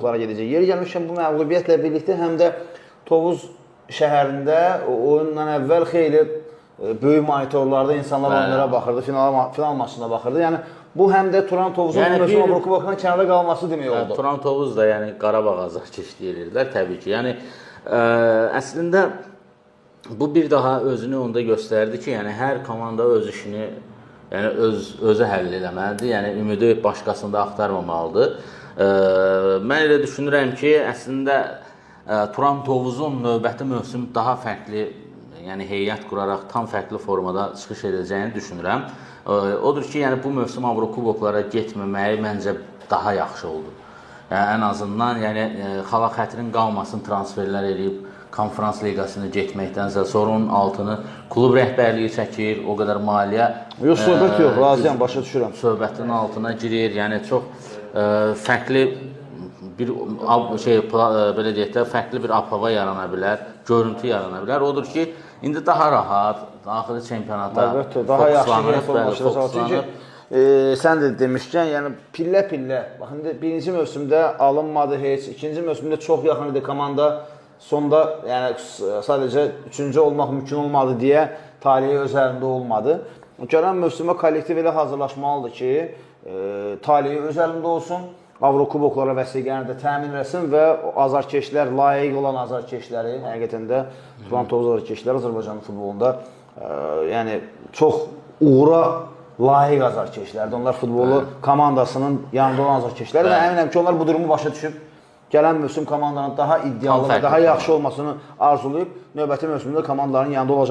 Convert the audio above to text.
gedəcək. Yeri gəlmişkən bu məğlubiyyətlə birlikdə həm də Tovuz şəhərində oyundan əvvəl xeyli böyük monitorlarda insanlar onlara baxırdı, final maçına baxırdı. Yəni bu həm də Turan Tovuzun Mövsüm Avrokubokdan kənarda qalması demək oldu. Turan Tovuz da yəni Qarabağ azarkeşliyi edirlər təbii ki. Yəni əslində bu bir daha özünü onda göstərdi ki, yəni hər komanda öz işini yəni özü həll eləməlidir. Yəni ümidi başqasında axtarmamalıdır. Mən elə düşünürəm ki, əslində Turan Tovuzun növbəti mövsüm daha fərqli, yəni heyət quraraq tam fərqli formada çıxış edəcəyini düşünürəm. Odur ki, yəni bu mövsüm Avrokuboklara getməməyi məncə daha yaxşı oldu. Yəni ən azından yəni xalaq xətrin qalmasın, transferlər edib Konferans liqasını getməkdənsə, sonra onun altını klub rəhbərliyi çəkir, o qədər maliyyə. Yox, söhbət yox, razıyam, başa düşürəm. Söhbətin altına girir, yəni çox fərqli bir belə deyək də, fərqli bir ab-hava yarana bilər, görüntü yarana bilər. Odur ki, indi daha rahat, daxili çempionata fokuslanır. Çünki sən də demişkən, yəni pillə-pillə, bax, indi birinci mövsümdə alınmadı heç, ikinci mövsümdə çox yaxın idi komanda. Sonda yəni sadəcə üçüncü olmaq mümkün olmadı deyə talihi öz əlində olmadı. Gələn mövsümə kollektiv elə hazırlaşmalıdır ki, talihi öz əlində olsun, Avrokuboklara vəsiqəni də təmin etsin və azarkeşlər, layiq olan azarkeşləri, həqiqətən də Turan Tovuz azarkeşləri Azərbaycanın futbolunda yəni çox uğura layiq azarkeşlərdir. Onlar futbolu komandasının yanında olan azarkeşləri və əminəm ki, onlar bu durumu başa düşüb gələn mövsüm komandanın daha iddialı və daha yaxşı olmasını arzulayıb növbəti mövsümdə komandaların yanında olacaq.